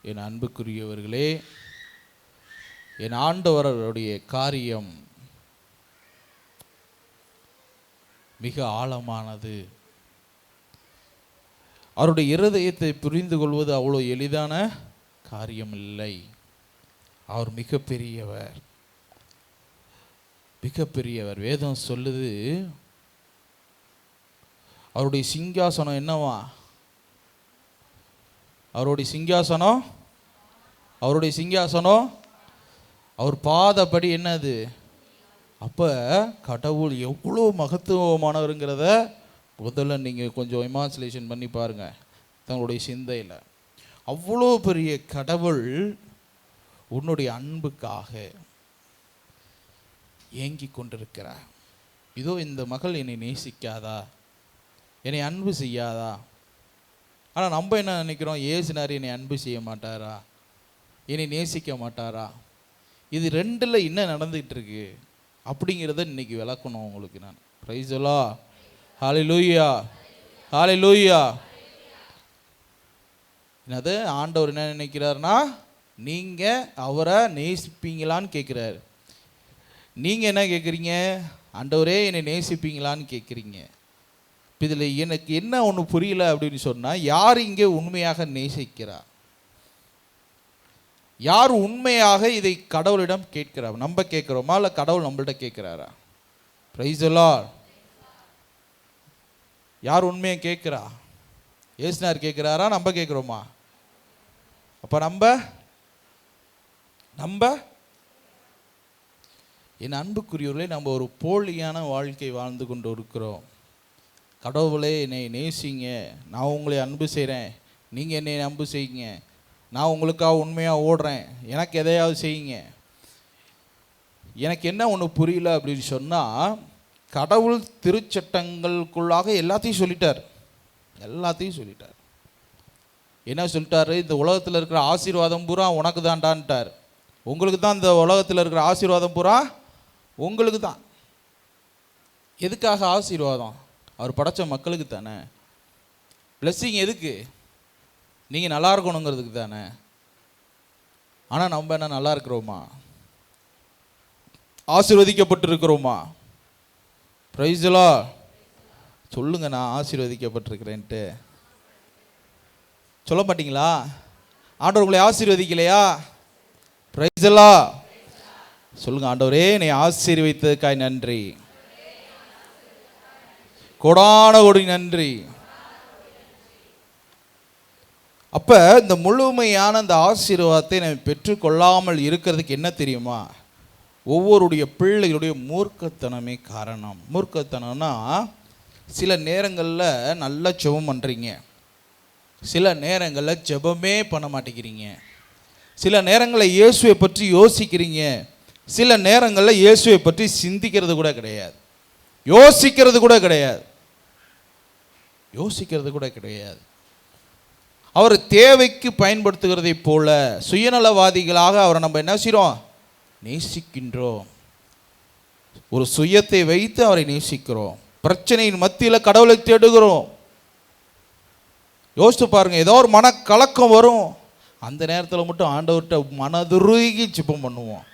என் அன்புக்குரியவர்களே, என் ஆண்டவருடைய காரியம் மிக ஆழமானது. அவருடைய இருதயத்தை புரிந்து கொள்வது அவ்வளோ எளிதான காரியம் இல்லை. அவர் மிகப்பெரியவர், மிகப்பெரியவர். வேதம் சொல்லுது, அவருடைய சிங்காசனம் என்னவா? அவருடைய சிங்காசனம் அவர் பாதப்படி என்னது? அப்போ கடவுள் எவ்வளோ மகத்துவமானவருங்கிறத முதல்ல நீங்கள் கொஞ்சம் இமாஜினேஷன் பண்ணி பாருங்கள் தங்களுடைய சிந்தையில். அவ்வளோ பெரிய கடவுள் உன்னுடைய அன்புக்காக ஏங்கி கொண்டிருக்கிறார். இதோ இந்த மகள் என்னை நேசிக்காதா, என்னை அன்பு செய்யாதா? ஆனால் நம்ம என்ன நினைக்கிறோம்? ஏசுனார் என்னை அன்பு செய்ய மாட்டாரா, என்னை நேசிக்க மாட்டாரா? இது ரெண்டில் என்ன நடந்துகிட்டு இருக்கு அப்படிங்கிறத இன்னைக்கு விளக்கணும் உங்களுக்கு நான். பிரைஸ் தி லார்ட், ஹல்லேலூயா, ஹல்லேலூயா. என்னது ஆண்டவர் என்ன நினைக்கிறாருன்னா, நீங்கள் அவரை நேசிப்பீங்களான்னு கேட்குறாரு. நீங்கள் என்ன கேட்குறீங்க? ஆண்டவரே என்னை நேசிப்பீங்களான்னு கேட்குறீங்க. இதில் எனக்கு என்ன ஒன்று புரியல அப்படின்னு சொன்னால், யார் இங்கே உண்மையாக நேசிக்கிறார்? யார் உண்மையாக இதை கடவுளிடம் கேட்கிறார்? நம்ம கேட்குறோமா இல்லை கடவுள் நம்மள்கிட்ட கேட்குறாரா? Price the Lord. யார் உண்மையாக கேட்குறா? ஏசுனார் கேட்குறாரா, நம்ம கேட்குறோமா? அப்போ நம்ம என் அன்புக்குரியவர்களே, நம்ம ஒரு போலியான வாழ்க்கை வாழ்ந்து கொண்டு இருக்கிறோம். கடவுளே என்னை நேசிங்க, நான் உங்களை அன்பு செய்கிறேன், நீங்கள் என்னை அன்பு செய்யுங்க, நான் உங்களுக்காக உண்மையாக ஓடுறேன், எனக்கு எதையாவது செய்யுங்க. எனக்கு என்ன ஒன்று புரியல அப்படின்னு சொன்னால், கடவுள் திருச்சட்டங்களுக்குள்ளாக எல்லாத்தையும் சொல்லிட்டார். என்ன சொல்லிட்டாரு? இந்த உலகத்தில் இருக்கிற ஆசீர்வாதம் பூரா உனக்கு தான்டான்ட்டார். உங்களுக்கு தான் இந்த உலகத்தில் இருக்கிற ஆசீர்வாதம் பூரா உங்களுக்கு தான். எதுக்காக ஆசீர்வாதம்? அவர் படைச்ச மக்களுக்கு தானே. பிளெஸ்ஸிங் எதுக்கு? நீங்கள் நல்லா இருக்கணுங்கிறதுக்கு தானே. ஆனால் நம்ம என்ன நல்லா இருக்கிறோமா? ஆசீர்வதிக்கப்பட்டிருக்கிறோமா? Praise the Lord. சொல்லுங்க, நான் ஆசீர்வதிக்கப்பட்டிருக்கிறேன்ட்டு சொல்ல மாட்டீங்களா? ஆண்டவர் உங்களை ஆசீர்வதிக்கலையா? Price the Lord. சொல்லுங்க, ஆண்டவரே என்னை ஆசீர்வதித்ததுக்காய் நன்றி, கோடான கோடி நன்றி. அப்போ இந்த முழுமையான இந்த ஆசீர்வாதத்தை நம்ம பெற்றுக்கொள்ளாமல் இருக்கிறதுக்கு என்ன தெரியுமா? ஒவ்வொருடைய பிள்ளைகளுடைய மூர்க்கத்தனமே காரணம். மூர்க்கத்தனம்னா, சில நேரங்களில் நல்லா ஜெபம் பண்ணுறீங்க, சில நேரங்களில் ஜெபமே பண்ண மாட்டேங்கிறீங்க, சில நேரங்களில் இயேசுவை பற்றி யோசிக்கிறீங்க, சில நேரங்களில் இயேசுவை பற்றி சிந்திக்கிறது கூட கிடையாது, யோசிக்கிறது கூட கிடையாது. அவர் தேவைக்கு பயன்படுத்துகிறதை போல சுயநலவாதிகளாக அவரை நம்ம என்ன செய்கிறோம்? நேசிக்கின்றோம். ஒரு சுயத்தை வைத்து அவரை நேசிக்கிறோம். பிரச்சனையின் மத்தியில் கடவுளை தேடுகிறோம். யோசித்து பாருங்க, ஏதோ ஒரு மனக்கலக்கம் வரும், அந்த நேரத்தில் மட்டும் ஆண்டவர்கிட்ட மனதுருகி ஜெபம் பண்ணுவோம்.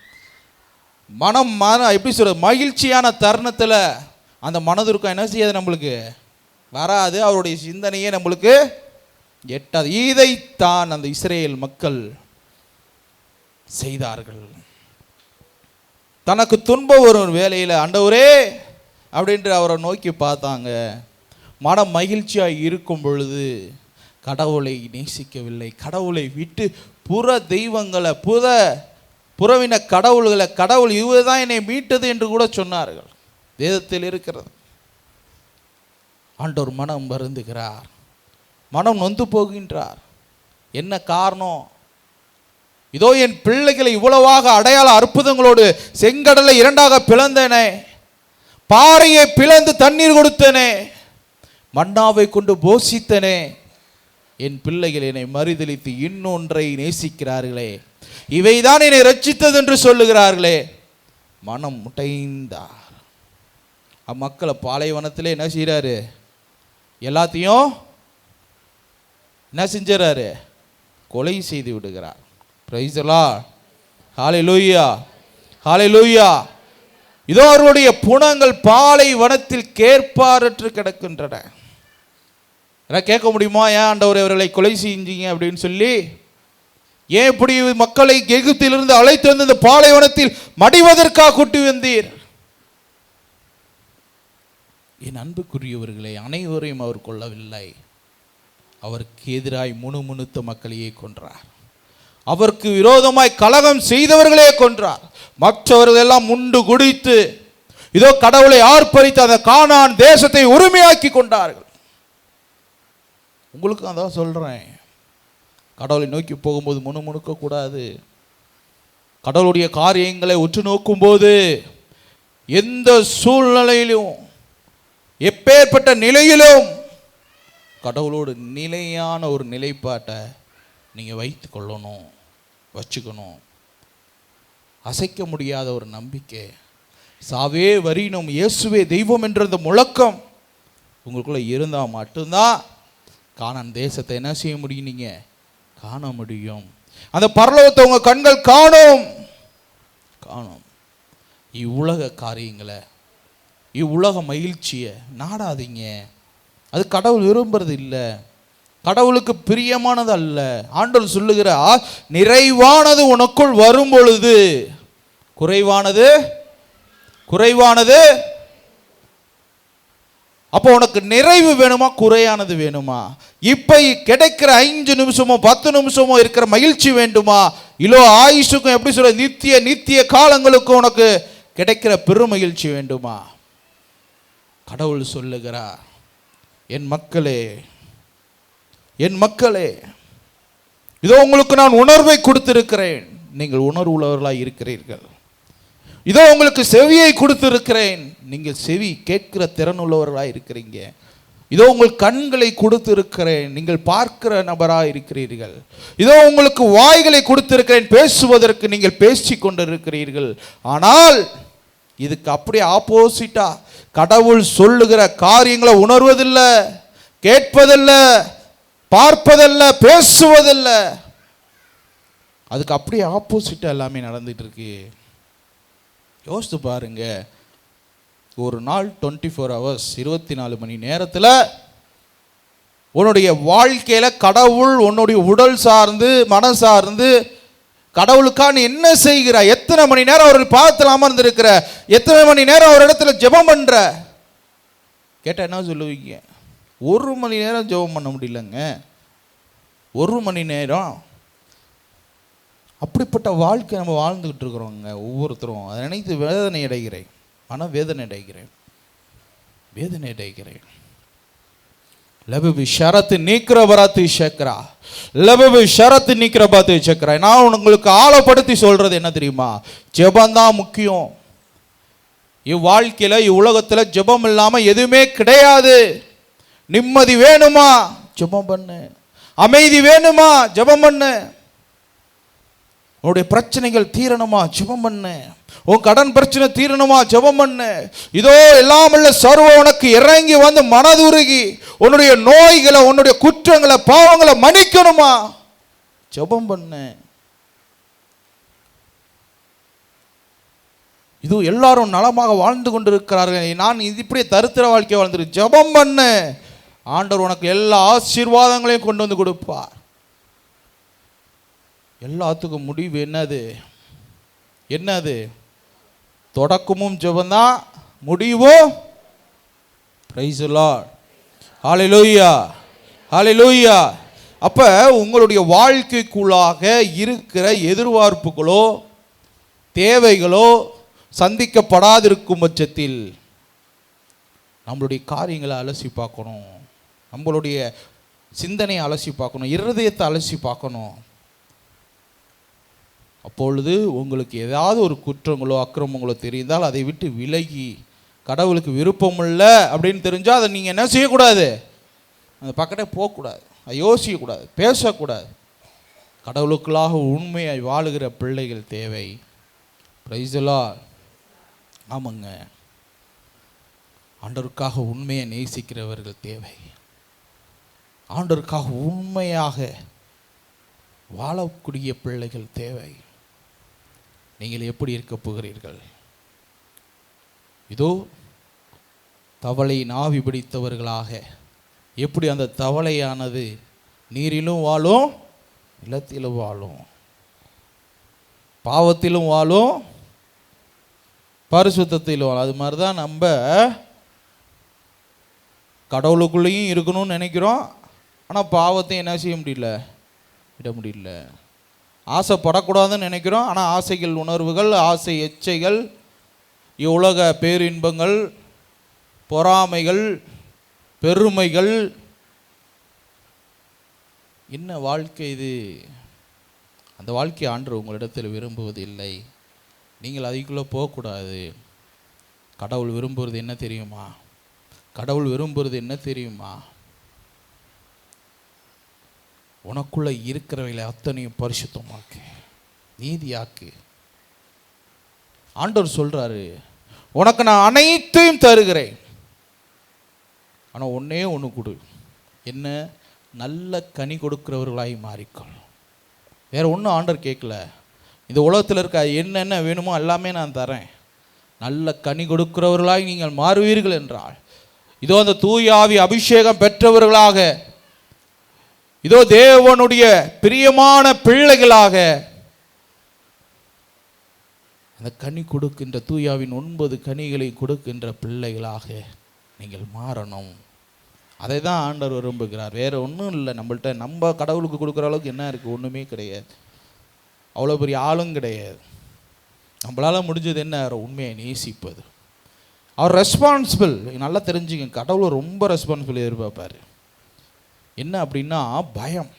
எப்படி சொல்றது, மகிழ்ச்சியான தருணத்தில் அந்த மனதுருக்கம் என்ன செய்யாது, நம்மளுக்கு வராது. அவருடைய சிந்தனையே நம்மளுக்கு எட்டாது. இதைத்தான் அந்த இஸ்ரேல் மக்கள் செய்தார்கள். தனக்கு துன்பம் வரும் வேலையில் ஆண்டவரே அப்படின்ட்டு அவரை நோக்கி பார்த்தாங்க. மன மகிழ்ச்சியாக இருக்கும் பொழுது கடவுளை நேசிக்கவில்லை. கடவுளை விட்டு புற தெய்வங்களை, புறவின கடவுள்களை, கடவுள் இவர் தான் என்னை மீட்டது என்று கூட சொன்னார்கள். வேதத்தில் இருக்கிறது. ஆண்டவர் மனம் வருந்துகிறார், மனம் நொந்து போகின்றார். என்ன காரணம்? இதோ என் பிள்ளைகளை இவ்வளவாக அடையாள அற்புதங்களோடு செங்கடலை இரண்டாக பிளந்தேனே, பாறையை பிளந்து தண்ணீர் கொடுத்தனே, மன்னாவை கொண்டு போஷித்தனே, என் பிள்ளைகள் என்னை மறுதலித்து இன்னொன்றை நேசிக்கிறார்களே, இவைதான் என்னை ரட்சித்தது என்று சொல்லுகிறார்களே. மனம் முட்டைந்தார். அம்மக்களை பாலைவனத்திலே என்ன செய்கிறாரு? எல்லாத்தையும் என்ன செஞ்சாரு? கொலை செய்து விடுகிறார். Praise the Lord. Hallelujah, hallelujah. இதோ அவருடைய புணங்கள் பாலைவனத்தில் கேட்பாரற்று கிடக்கின்றன. கேட்க முடியுமா, ஏன் ஆண்டவர் அவர்களை கொலை செஞ்சீங்க அப்படின்னு சொல்லி? ஏன் இப்படி மக்களை எகிப்திலிருந்து அழைத்து வந்து இந்த பாலைவனத்தில் மடிவதற்காக கூட்டி வந்தீர்? என் அன்புக்குரியவர்களை, அனைவரையும் அவர் கொல்லவில்லை. அவருக்கு எதிராய் முணுமுணுத்த மக்களையே கொன்றார். அவருக்கு விரோதமாய் கலகம் செய்தவர்களே கொன்றார். மற்றவர்கள் எல்லாம் முண்டு குடித்து இதோ கடவுளை ஆர்ப்பரித்து அந்த கானான் தேசத்தை உரிமையாக்கி கொண்டார்கள். உங்களுக்கு அதான் சொல்றேன், கடவுளை நோக்கி போகும்போது முணுமுணுக்க கூடாது. கடவுளுடைய காரியங்களை உற்று நோக்கும் போது எந்த சூழ்நிலையிலும் எப்பேற்பட்ட நிலையிலும் கடவுளோடு நிலையான ஒரு நிலைப்பாட்டை நீங்கள் வைத்து கொள்ளணும், வச்சுக்கணும். அசைக்க முடியாத ஒரு நம்பிக்கை, சாவே வரினும் இயேசுவே தெய்வம் என்ற அந்த முழக்கம் உங்களுக்குள்ள இருந்தால் மட்டும்தான் கானான் தேசத்தை என்ன செய்ய முடியும், நீங்கள் காண முடியும். அந்த பரலோகத்தை உங்கள் கண்கள் காணும். இவ்வுலக காரியங்களை, இவ்வுலக மகிழ்ச்சியை நாடாதீங்க. அது கடவுள் விரும்புறது இல்லை, கடவுளுக்கு பிரியமானது அல்ல. ஆண்டவர் சொல்லுகிறார், நிறைவானது உனக்குள் வரும் பொழுது குறைவானது அப்போ உனக்கு நிறைவு வேணுமா, குறையானது வேணுமா? இப்ப கிடைக்கிற 5 நிமிஷமோ 10 நிமிஷமோ இருக்கிற மகிழ்ச்சி வேண்டுமா, இல்லோ ஆயுஷுக்கும் எப்படி சொல்ற நித்திய காலங்களுக்கும் உனக்கு கிடைக்கிற பெருமகிழ்ச்சி வேண்டுமா? கடவுள் சொல்லுகிறார், என் மக்களே இதோ உங்களுக்கு நான் உணர்வை கொடுத்திருக்கிறேன், நீங்கள் உணர்வு உள்ளவர்களாய் இருக்கிறீர்கள். இதோ உங்களுக்கு செவியை கொடுத்திருக்கிறேன், நீங்கள் செவி கேட்கிற திறன் உள்ளவர்களாய் இருக்கிறீங்க. இதோ உங்கள் கண்களை கொடுத்திருக்கிறேன், நீங்கள் பார்க்கிற நபராய் இருக்கிறீர்கள். இதோ உங்களுக்கு வாய்களை கொடுத்திருக்கிறேன், பேசுவதற்கு நீங்கள் பேசி கொண்டிருக்கிறீர்கள். ஆனால் இதுக்கு அப்படியே ஆப்போசிட்டா கடவுள் சொல்லுகிற காரியங்களை உணர்வதில்லை, கேட்பதில்லை, பார்ப்பதில்லை, பேசுவதில்லை. அதுக்கு அப்படியே ஆப்போசிட்டா எல்லாமே நடந்துட்டு இருக்கு. யோசித்து பாருங்க, ஒரு நாள் 24 hours 24 மணி நேரத்தில் உன்னுடைய வாழ்க்கையில கடவுள் உன்னுடைய உடல் சார்ந்து மன சார்ந்து கடவுளுக்காக நீ என்ன செய்கிற, எத்தனை மணி நேரம் அவர்கள் பாதத்தில் அமர்ந்திருக்கிற, எத்தனை மணி நேரம் அவர் இடத்துல ஜெபம் பண்ற கேட்டால் என்ன சொல்லுவீங்க? 1 மணி நேரம் ஜெபம் பண்ண முடியலங்க, 1 மணி நேரம். அப்படிப்பட்ட வாழ்க்கை நம்ம வாழ்ந்துக்கிட்டு இருக்கிறோங்க ஒவ்வொருத்தரும். அதை நினைத்து வேதனை அடைகிறேன், மன வேதனை அடைகிறேன். லபபி ஷரத்து நீக்கிற பராத்து ஷக்ரா, லபபி ஷரத்து நீக்கிற பாத்து ஷக்ரா. நான் உங்களுக்கு ஆழப்படுத்தி சொல்றது என்ன தெரியுமா? ஜெபந்தான் முக்கியம். இவ்வாழ்க்கையில இவ்வுலகத்தில் ஜெபம் இல்லாமல் எதுவுமே கிடையாது. நிம்மதி வேணுமா, ஜெபம் பண்ணு. அமைதி வேணுமா, ஜெபம் பண்ணு. உன்னுடைய பிரச்சனைகள் தீரணுமா, ஜெபம் பண்ணு. உன் கடன் பிரச்சனை தீரணுமா, ஜெபம் பண்ணு. இதோ எல்லாமல்ல சர்வ உனக்கு இறங்கி வந்து மனதுருகி உன்னுடைய நோய்களை, உன்னுடைய குற்றங்களை, பாவங்களை மன்னிக்கணுமா, ஜெபம் பண்ணு. இது எல்லாரும் நலமாக வாழ்ந்து கொண்டிருக்கிறார்கள், நான் இப்படியே தரித்திர வாழ்க்கை வாழ்ந்துருக்கு. ஜெபம் பண்ணு, ஆண்டவர் உனக்கு எல்லா ஆசீர்வாதங்களையும் கொண்டு வந்து கொடுப்பார். எல்லாத்துக்கும் முடிவு என்னது? தொடக்கமும் ஜெபந்தான், முடிவும் பிரைஸ் தி லார்ட். ஹல்லேலூயா, ஹல்லேலூயா. அப்ப உங்களுடைய வாழ்க்கைக்குள்ளாக இருக்கிற எதிர்பார்ப்புகளோ தேவைகளோ சந்திக்கப்படாதிருக்கும் பட்சத்தில் நம்மளுடைய காரியங்களை அலசி பார்க்கணும், நம்மளுடைய சிந்தனையை அலசி பார்க்கணும், இருதயத்தை அலசி பார்க்கணும். அப்பொழுது உங்களுக்கு ஏதாவது ஒரு குற்றங்களோ அக்கிரமங்களோ தெரிந்தால் அதை விட்டு விலகி, கடவுளுக்கு விருப்பமில்லை அப்படின்னு தெரிஞ்சால் அதை நீங்கள் என்ன செய்யக்கூடாது, அந்த பக்கத்தே போகக்கூடாது, யோசிக்கக்கூடாது, பேசக்கூடாது. கடவுளுக்குள்ளாக உண்மையை வாழுகிற பிள்ளைகள் தேவை. Price the Lord. ஆமாங்க, ஆண்டவருக்காக உண்மையை நேசிக்கிறவர்கள் தேவை. ஆண்டவருக்காக உண்மையாக வாழக்கூடிய பிள்ளைகள் தேவை. நீங்கள் எப்படி இருக்க போகிறீர்கள்? இதோ தவளை நாவி பிடித்தவர்களாக, எப்படி அந்த தவளையானது நீரிலும் வாழும், நிலத்திலும் வாழும், பாவத்திலும் வாழும், பரிசுத்தத்திலும் வாழும். அது மாதிரி தான் நம்ம கடவுளுக்குள்ளேயும் இருக்கணும்னு நினைக்கிறோம். ஆனால் பாவத்தையும் என்ன செய்ய முடியல, விட முடியல. ஆசைப்படக்கூடாதுன்னு நினைக்கிறோம். ஆனால் ஆசைகள், உணர்வுகள், ஆசை எச்சைகள், உலக பேரின்பங்கள், பொறாமைகள், பெருமைகள், என்ன வாழ்க்கை இது? அந்த வாழ்க்கை ஆண்டவர் உங்களிடத்தில் விரும்புவது இல்லை. நீங்கள் அதுக்குள்ளே போகக்கூடாது. கடவுள் விரும்புவது என்ன தெரியுமா? கடவுள் விரும்புவது என்ன தெரியுமா? உனக்குள்ள இருக்கிறவைகளை அத்தனையும் பரிசுத்தமாக்கு, நீதியாக்கு. ஆண்டவர் சொல்றாரு, உனக்கு நான் அனைத்தையும் தருகிறேன், ஆனால் ஒன்னே ஒன்று கொடு. என்ன? நல்ல கனி கொடுக்கிறவர்களாய் மாறிக்கொள். வேற ஒன்றும் ஆண்டவர் கேட்கல. இந்த உலகத்தில் இருக்க என்னென்ன வேணுமோ எல்லாமே நான் தரேன். நல்ல கனி கொடுக்கிறவர்களாய் நீங்கள் மாறுவீர்கள் என்றால், இதோ அந்த தூய ஆவி அபிஷேகம் பெற்றவர்களாக, இதோ தேவனுடைய பிரியமான பிள்ளைகளாக, அந்த கனி கொடுக்கின்ற தூயாவின் 9 கனிகளை கொடுக்கின்ற பிள்ளைகளாக நீங்கள் மாறணும். அதை தான் ஆண்டவர் விரும்புகிறார். வேற ஒன்றும் இல்லை. நம்மள்கிட்ட நம்ம கடவுளுக்கு கொடுக்குற அளவுக்கு என்ன இருக்குது? ஒன்றுமே கிடையாது. அவ்வளோ பெரிய ஆளும் கிடையாது. நம்மளால் முடிஞ்சது என்ன? உண்மையை நேசிப்பது. அவர் ரெஸ்பான்சிபிள். நல்லா தெரிஞ்சுங்க, கடவுள் ரொம்ப ரெஸ்பான்சிபிள் எதிர்பார்ப்பார். என்ன அப்படின்னா பயம்.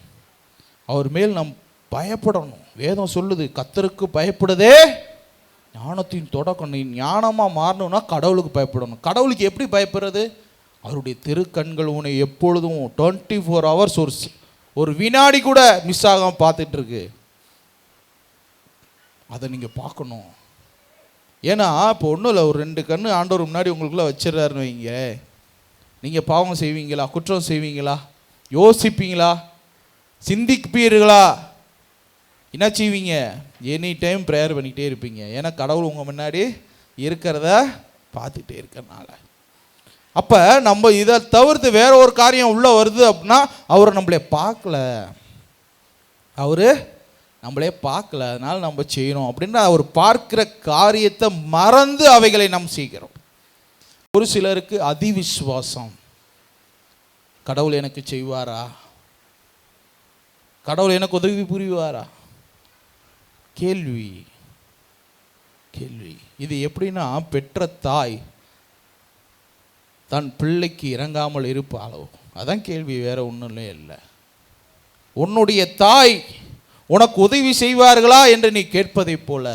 அவர் மேல் நாம் பயப்படணும். வேதம் சொல்லுது, கர்த்தருக்கு பயப்படுதே ஞானத்தின் தொடக்கம். நீ ஞானமாக மாறணும்னா கடவுளுக்கு பயப்படணும். கடவுளுக்கு எப்படி பயப்படுறது? அவருடைய திருக்கண்கள் உன்னை எப்பொழுதும் 24 hours, ஒரு வினாடி கூட மிஸ் ஆகாமல் பார்த்துட்டு இருக்கு. அதை நீங்கள் பார்க்கணும். ஏன்னா இப்போ ஒன்றும் இல்லை, ஒரு 2 கண்ணு ஆண்டவர் முன்னாடி உங்களுக்குள்ளே வச்சிடறாருன்னு வைங்க. நீங்கள் பாவம் செய்வீங்களா? குற்றம் செய்வீங்களா? யோசிப்பீங்களா? சிந்திப்பீர்களா? என்ன செய்வீங்க? எனி டைம் ப்ரேயர் பண்ணிக்கிட்டே இருப்பீங்க. ஏன்னா கடவுள் உங்கள் முன்னாடி இருக்கிறத பார்த்துட்டே இருக்கிறனால. அப்போ நம்ம இதை தவிர்த்து வேற ஒரு காரியம் உள்ளே வருது அப்படின்னா, அவர் நம்மளே பார்க்கல, அவர் நம்மளே பார்க்கல, அதனால நம்ம செய்யணும் அப்படின்ற அவர் பார்க்கிற காரியத்தை மறந்து அவைகளை நாம் செய்கிறோம். ஒரு சிலருக்கு அதிவிசுவாசம். கடவுள் எனக்கு செய்வாரா? கடவுள் எனக்கு உதவி புரிவாரா? கேள்வி. இது எப்படின்னா, பெற்ற தாய் தன் பிள்ளைக்கு இறங்காமல் இருப்பாளோ, அதான் கேள்வி. வேற ஒன்றும் இல்லை. உன்னுடைய தாய் உனக்கு உதவி செய்வார்களா என்று நீ கேட்பதை போல.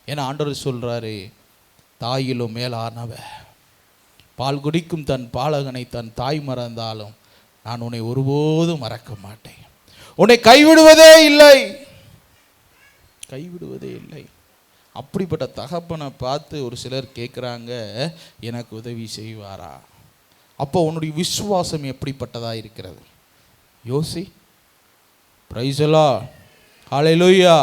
என ஆண்டவர் சொல்றாரு, தாயிலும் மேலானவ பால் குடிக்கும் தன் பாலகனை தன் தாய் மறந்தாலும் நான் உன்னை ஒருபோதும் மறக்க மாட்டேன். உன்னை கைவிடுவதே இல்லை. அப்படிப்பட்ட தகப்பனை பார்த்து ஒரு சிலர் கேட்குறாங்க, எனக்கு உதவி செய்வாரா? அப்போ உன்னுடைய விசுவாசம் எப்படிப்பட்டதா இருக்கிறது? யோசி. Praise the Lord. Hallelujah,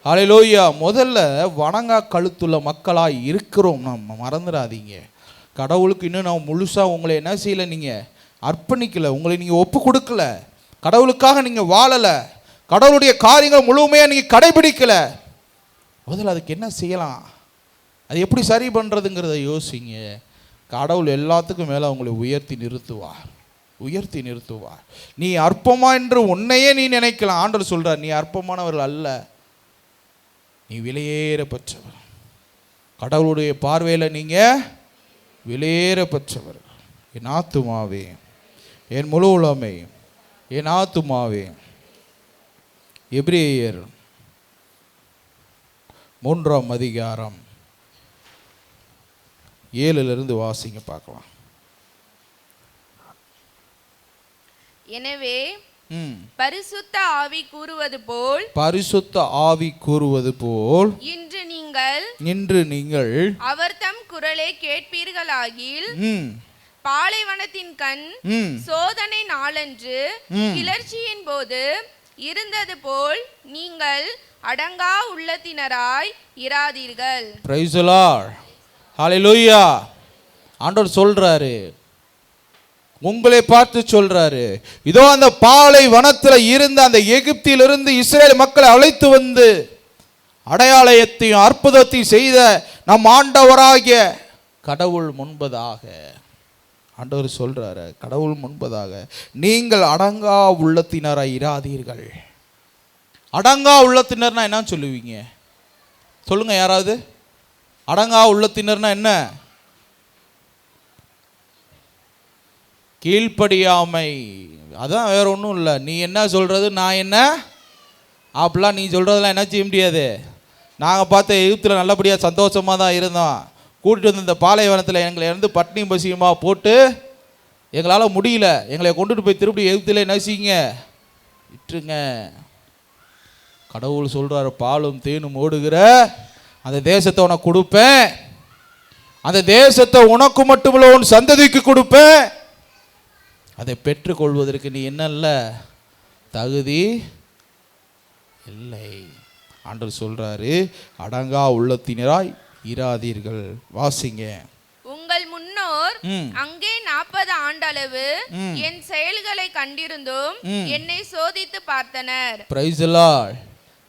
hallelujah. முதல்ல வணங்கா கழுத்துள்ள மக்களாக இருக்கிறோம். நம்ம மறந்துடாதீங்க. கடவுளுக்கு இன்னும் நான் முழுசாக உங்களை என்ன செய்யலை, நீங்கள் அர்ப்பணிக்கலை, உங்களை நீங்கள் ஒப்பு கொடுக்கல, கடவுளுக்காக நீங்கள் வாழலை, கடவுளுடைய காரியங்கள் முழுமையாக நீங்கள் கடைபிடிக்கலை. முதல்ல அதுக்கு என்ன செய்யலாம், அது எப்படி சரி பண்ணுறதுங்கிறத யோசிங்க. கடவுள் எல்லாத்துக்கும் மேலே உங்களை உயர்த்தி நிறுத்துவார். நீ அற்பமா என்று உன்னையே நீ நினைக்கலாம். ஆண்டவர் சொல்றார், நீ அற்பமானவர்கள் அல்ல, நீ விலையேறப்பெற்றவர். கடவுளுடைய பார்வையில் நீங்க விலையேறப்பெற்றவர். என் ஆத்துமாவே, என் முழு உலகமே, என் ஆத்துமாவே. எபிரேயர் 3ஆம் அதிகாரம் 7 வாசிங்க பார்க்கலாம். எனவே பரிசுத்த ஆவி கூறுவது போல் இன்று நீங்கள் அவர் தம் குரலை கேட்பீர்களாகில் பாலைவனத்தின் கண் சோதனை நாளன்று கிளர்ச்சியின் போது இருந்தது போல் நீங்கள் அடங்கா உள்ளத்தினராய் இராதீர்கள். Price the Lord. ஹல்லேலூயா. ஆண்டவர் சொல்றாரு, உங்களை பார்த்து சொல்றாரு, இதோ அந்த பாலை வனத்துல இருந்த அந்த எகிப்திலிருந்து இஸ்ரேல் மக்களை அழைத்து வந்து அடையாளத்தையும் அற்புதத்தையும் செய்த நம் ஆண்டவராகிய கடவுள் முன்பதாக, ஆண்டவர் சொல்றாரு, கடவுள் முன்பதாக நீங்கள் அடங்கா உள்ளத்தினராய் இராதீர்கள். அடங்கா உள்ளத்தினர்னா என்ன சொல்லுவீங்க? சொல்லுங்க யாராவது. அடங்கா உள்ளத்தினர்னா என்ன? கீழ்ப்படியாமை. அதான், வேற ஒன்றும் இல்லை. நீ என்ன சொல்றது நான் என்ன அப்படிலாம் நீ சொல்றதெல்லாம் என்ன செய்ய முடியாது. நாங்கள் பார்த்த எகிப்தில் நல்லபடியாக சந்தோஷமாக தான் இருந்தோம். கூட்டிகிட்டு வந்து இந்த பாலைவனத்தில் எங்களை இருந்து பட்டினி பசியுமா போட்டு எங்களால் முடியல, எங்களை கொண்டுட்டு போய் திருப்பி எகிப்தில் என்ன செய்யுங்க, விட்டுருங்க. கடவுள் சொல்கிறார், பாலும் தேனும் ஓடுகிற அந்த தேசத்தை உனக்கு கொடுப்பேன், அந்த தேசத்தை உனக்கு மட்டுமில்ல உன் சந்ததிக்கு கொடுப்பேன். அதை பெற்றுக்கொள்வதற்கு நீ என்னல்ல தகுதி இல்லை. ஆண்டவர் சொல்றாரு, அடங்கா உள்ளத்தினராய் இராதீர்கள். வாசிங்க. உங்கள் முன்னோர் அங்கே 40 ஆண்டளவு என் செயல்களை கண்டிருந்தும் என்னை சோதித்து பார்த்தனர். Praise the Lord.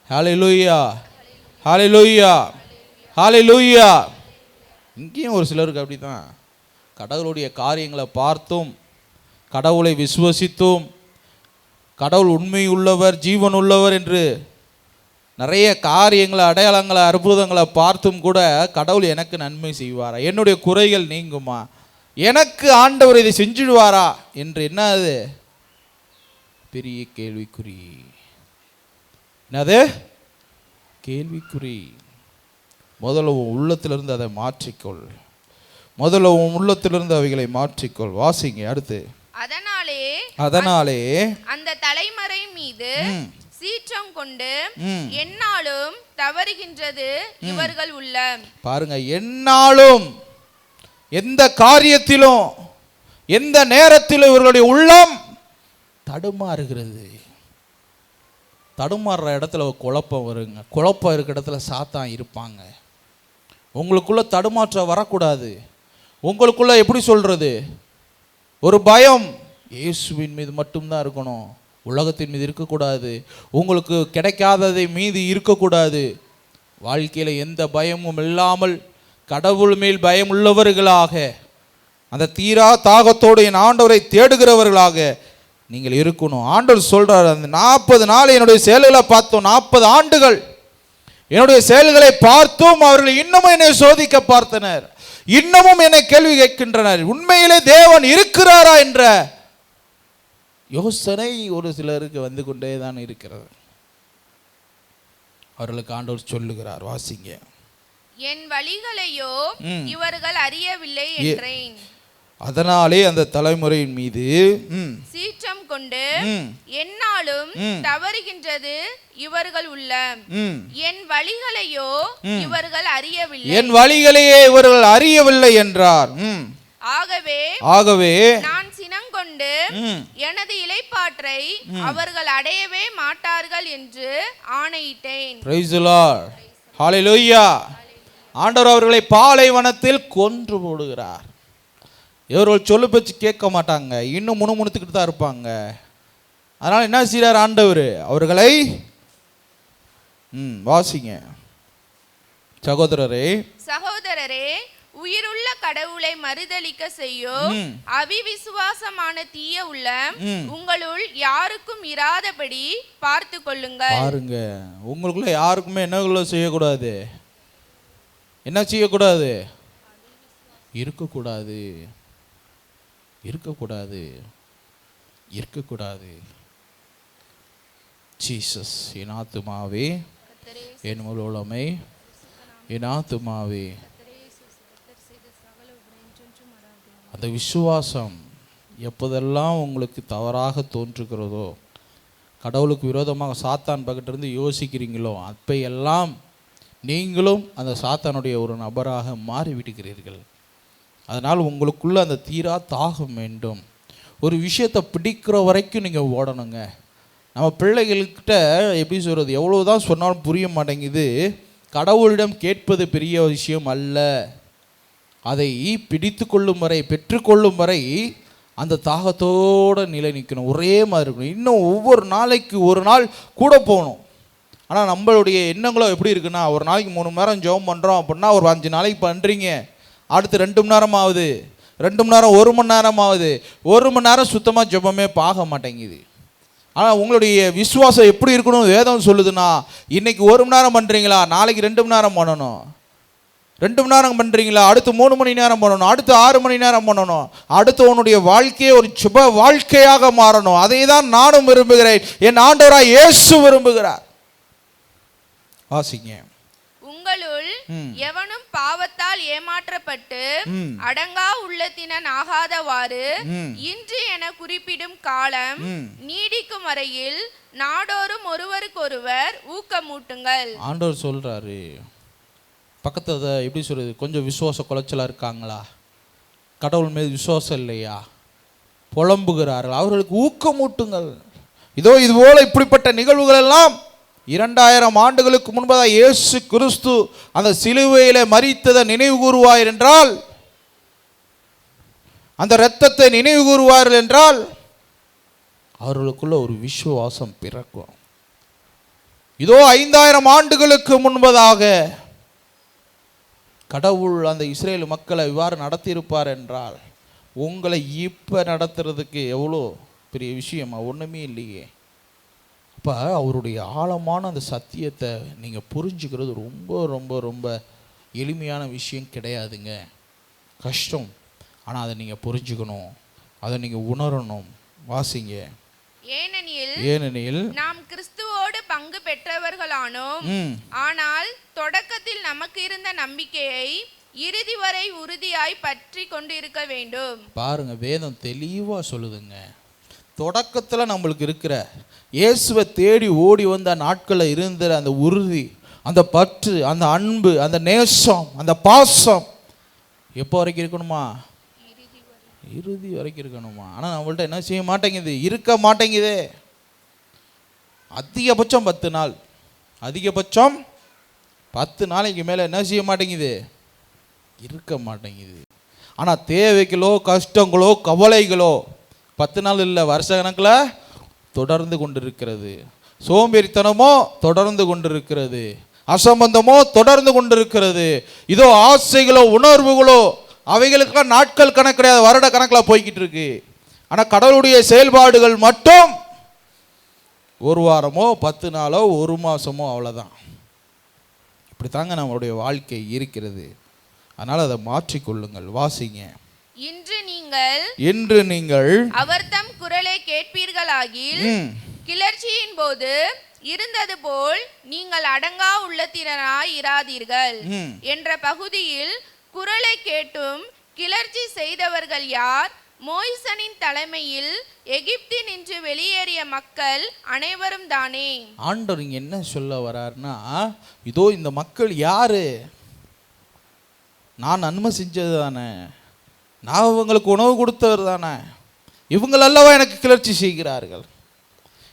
Hallelujah, hallelujah, hallelujah. இங்கேயும் ஒரு சிலருக்கு அப்படிதான், கடவுளுடைய காரியங்களை பார்த்தும் கடவுளை விசுவசித்தும் கடவுள் உண்மை உள்ளவர் ஜீவன் உள்ளவர் என்று நிறைய காரியங்களை அடையாளங்களை அற்புதங்களை பார்த்தும் கூட கடவுள் எனக்கு நன்மை செய்வாரா, என்னுடைய குறைகள் நீங்குமா, எனக்கு ஆண்டவர் இதை செஞ்சிடுவாரா என்று என்ன, அது பெரிய கேள்விக்குறி. என்னது கேள்விக்குறி. முதல்ல உன் உள்ளத்திலிருந்து அதை மாற்றிக்கொள். முதல்ல உன் உள்ளத்திலிருந்து அவைகளை மாற்றிக்கொள். வாசிங்க அடுத்து. அதனாலே அந்த தலைமுறை மீது சீற்றம் கொண்டு என்னாலும் தவறுகின்றது இவர்கள் உள்ளம். பாருங்க, என்னாலும் எந்த காரியத்திலும் எந்த நேரத்திலும் இவர்களுடைய உள்ளம் தடுமாறுகிறது. தடுமாறுற இடத்துல குழப்பம் வருங்க. குழப்பம் இருக்கிற இடத்துல சாத்தான் இருப்பாங்க. உங்களுக்குள்ள தடுமாற்றம் வரக்கூடாது. உங்களுக்குள்ள எப்படி சொல்றது, ஒரு பயம் இயேசுவின் மீது மட்டும்தான் இருக்கணும், உலகத்தின் மீது இருக்கக்கூடாது. உங்களுக்கு கிடைக்காததை மீது இருக்கக்கூடாது. வாழ்க்கையில் எந்த பயமும் இல்லாமல் கடவுள் மேல் பயம் உள்ளவர்களாக, அந்த தீரா தாகத்தோடு என் ஆண்டவரை தேடுகிறவர்களாக நீங்கள் இருக்கணும். ஆண்டவர் சொல்றார், அந்த 40 நாள் என்னுடைய செயல்களை பார்த்தோம், 40 ஆண்டுகள் என்னுடைய செயல்களை பார்த்தும் அவர்கள் இன்னமும் என்னை சோதிக்க பார்த்தனர், இன்னமும் என்னை கேள்வி கேட்கின்றனர், உண்மையிலே தேவன் இருக்கிறாரா என்ற யோசனை ஒரு சிலருக்கு வந்து கொண்டே தான் இருக்கிறது. அவர்களுக்கு ஆண்டவர் சொல்லுகிறார், வாசிங்க. என் வழிகளையோ இவர்கள் அறியவில்லை என்றேன். அதனாலே அந்த தலைமுறையின் மீது சீற்றம் கொண்டு என்னாலும் தவறுகின்றது இவர்கள் உள்ளம். என் வழிகளையோ இவர்கள் அறியவில்லை, என் வழிகளையே இவர்கள் அறியவில்லை என்றார். ஆகவே நான் சினங்கொண்டு எனது இளைப்பாற்றை அவர்கள் அடையவே மாட்டார்கள் என்று ஆணையிட்டேன். Price the Lord. ஹல்லேலூயா. ஆண்டவர் அவர்களை பாலைவனத்தில் கொன்று போடுகிறார். இவர்கள் சொல்லு பேச்சு கேட்க மாட்டாங்க, இன்னும் முணுமுணுத்துக்கிட்டு தான் இருப்பாங்க. அதனால என்ன செய்றார் ஆண்டவர், அவர்களை வாசிங்க. சகோதரரே, உயிருள்ள கடவுளை மறுதலிக்க செய்யும் அவிவிசுவாசமான தீய உள்ளம் உங்களுள் யாருக்கும் இராதபடி பார்த்து கொள்ளுங்கள். பாருங்க, உங்களுக்குள்ள யாருக்குமே என்ன செய்யக்கூடாது, என்ன செய்யக்கூடாது, இருக்கக்கூடாது, இருக்கக்கூடாது, இருக்கக்கூடாது. ஜீசஸ், என் ஆத்துமாவே என் முழு உளமை, என் ஆத்துமாவே. அந்த விசுவாசம் எப்போதெல்லாம் உங்களுக்கு தவறாக தோன்றுகிறதோ, கடவுளுக்கு விரோதமாக சாத்தான் பக்கத்திலிருந்து யோசிக்கிறீங்களோ, அப்பையெல்லாம் நீங்களும் அந்த சாத்தானுடைய ஒரு நபராக மாறிவிடுகிறீர்கள். அதனால் உங்களுக்குள்ள அந்த தீரா தாகம் வேண்டும். ஒரு விஷயத்தை பிடிக்கிற வரைக்கும் நீங்கள் ஓடணுங்க. நம்ம பிள்ளைகள்கிட்ட எப்படி சொல்கிறது, எவ்வளோதான் சொன்னாலும் புரிய மாட்டேங்குது. கடவுளிடம் கேட்பது பெரிய விஷயம் அல்ல, அதை பிடித்து கொள்ளும் வரை, பெற்றுக்கொள்ளும் வரை அந்த தாகத்தோடு நிலை நிற்கணும், ஒரே மாதிரி இருக்கணும். இன்னும் ஒவ்வொரு நாளைக்கு ஒரு நாள் கூட போகணும். ஆனால் நம்மளுடைய எண்ணங்களோ எப்படி இருக்குன்னா, ஒரு நாளைக்கு 3 மணி நேரம் ஜெபம் பண்ணுறோம் அப்படின்னா ஒரு 5 நாளைக்கு பண்ணுறீங்க, அடுத்து 2 மணி நேரம் ஆகுது, 2 மணி நேரம் 1 மணி நேரம் ஆகுது, 1 மணி நேரம் சுத்தமாக ஜெபமே பார்க்க மாட்டேங்குது. ஆனால் உங்களுடைய விசுவாசம் எப்படி இருக்கணும் வேதம் சொல்லுதுன்னா, இன்னைக்கு 1 மணி நேரம் பண்ணுறீங்களா, நாளைக்கு 2 மணி நேரம் பண்ணணும், 2 மணி நேரம் பண்ணுறீங்களா, அடுத்து 3 மணி நேரம் பண்ணணும், அடுத்து 6 மணி நேரம் பண்ணணும், அடுத்து உன்னுடைய வாழ்க்கையே ஒரு சுப வாழ்க்கையாக மாறணும். அதை தான் நானும் விரும்புகிறேன், என் ஆண்டவராய் இயேசு விரும்புகிறார். வாசிங்க. உங்களுள் எவனும் பாவத்தால் ஏமாற்றப்பட்டு அடங்கா உள்ளத்தினன் ஆகாதவாறு இன்று என குறிப்பிடும் காலம் நீடிக்கும் வரையில் நாடோறும் ஒருவருக்கொருவர் ஊக்கமூட்டுங்கள். ஆண்டவர் சொல்றாரு, பக்கத்துல எப்படி சொல்றது, கொஞ்சம் விசுவாச குலைச்சலா இருக்காங்களா, கடவுள் மீது விசுவாசம் இல்லையா, புலம்புகிறார்கள், அவர்களுக்கு ஊக்கமூட்டுங்கள். இதோ இதுபோல இப்படிப்பட்ட நிகழ்வுகள் எல்லாம் 2000 ஆண்டுகளுக்கு முன்பதாக இயேசு கிறிஸ்து அந்த சிலுவையிலே மரித்ததை நினைவு கூறுவார் என்றால், அந்த இரத்தத்தை நினைவு கூறுவார்கள் என்றால் அவர்களுக்குள்ள ஒரு விசுவாசம் பிறக்கும். இதோ 5000 ஆண்டுகளுக்கு முன்பதாக கடவுள் அந்த இஸ்ரேல் மக்களை இவ்வாறு நடத்தியிருப்பார் என்றால், உங்களை இப்போ நடத்துறதுக்கு எவ்வளோ பெரிய விஷயமா, ஒன்றுமே இல்லையே. அப்போ அவருடைய ஆழமான அந்த சத்தியத்தை நீங்கள் புரிஞ்சுக்கிறது ரொம்ப ரொம்ப ரொம்ப எளிமையான விஷயம் கிடையாதுங்க, கஷ்டம். ஆனால் அதை நீங்கள் புரிஞ்சுக்கணும், அதை நீங்கள் உணரணும். வாசிங்க. ஏனெனில் நாம் கிறிஸ்துவோடு பங்கு பெற்றவர்களானோம், ஆனால் தொடக்கத்தில் நமக்கு இருந்த நம்பிக்கையை இறுதி வரை உறுதியாய் பற்றி கொண்டிருக்க வேண்டும். பாருங்க, வேதம் தெளிவா சொல்லுதுங்க. தொடக்கத்தில் நம்மளுக்கு இருக்கிற இயேசுவை தேடி ஓடி வந்த நாட்களில் இருந்த அந்த உறுதி, அந்த பற்று, அந்த அன்பு, அந்த நேசம், அந்த பாசம் எப்போ வரைக்கும் இருக்கணுமா? இறுதி வரைக்கும் இருக்கணுமா? ஆனால் நம்மள்ட்ட என்ன செய்ய மாட்டேங்குது, இருக்க மாட்டேங்குதே. அதிகபட்சம் 10 நாள், அதிகபட்சம் 10 நாளைக்கு மேலே என்ன செய்ய மாட்டேங்குது, இருக்க மாட்டேங்குது. ஆனால் தேவைகளோ கஷ்டங்களோ கவலைகளோ 10 நாள் இல்லை, வருஷ கணக்கில் தொடர்ந்து கொண்டிருக்கிறது. சோம்பேறித்தனமோ தொடர்ந்து கொண்டிருக்கிறது, அசம்பந்தமோ தொடர்ந்து கொண்டிருக்கிறது. இதோ ஆசைகளோ உணர்வுகளோ அவைகளுக்கெல்லாம் நாட்கள் கணக்கு கிடையாது, வருட கணக்கில் போய்கிட்டு இருக்கு. ஆனால் கடவுளுடைய செயல்பாடுகள் மட்டும் 1 வாரமோ 10 நாளோ 1 மாதமோ, அவ்வளோதான். இப்படி தாங்க நம்மளுடைய வாழ்க்கை இருக்கிறது. அதனால் அதை மாற்றிக்கொள்ளுங்கள். வாசிங்க. இன்று நீங்கள் அவர் தம் குரலை கேட்பீர்களாகில் கிளர்ச்சியின் போது இருந்தது போல் நீங்கள் அடங்கா உள்ளத்தினராய் இராதீர்கள் என்ற பகுதியில் குரலை கேட்டும் கிளர்ச்சி செய்தவர்கள் யார்? மோய்சனின் தலைமையில் எகிப்தில் நின்று வெளியேறிய மக்கள் அனைவரும் தானே. ஆண்டவர் இங்க என்ன சொல்ல வர்றாருன்னா, இதோ இந்த மக்கள் யாரு, நான் நன்மை செஞ்சது தானே, நான் இவங்களுக்கு உணவு கொடுத்தவர் தானே, இவங்களல்லவா எனக்கு கிளர்ச்சி செய்கிறார்கள்,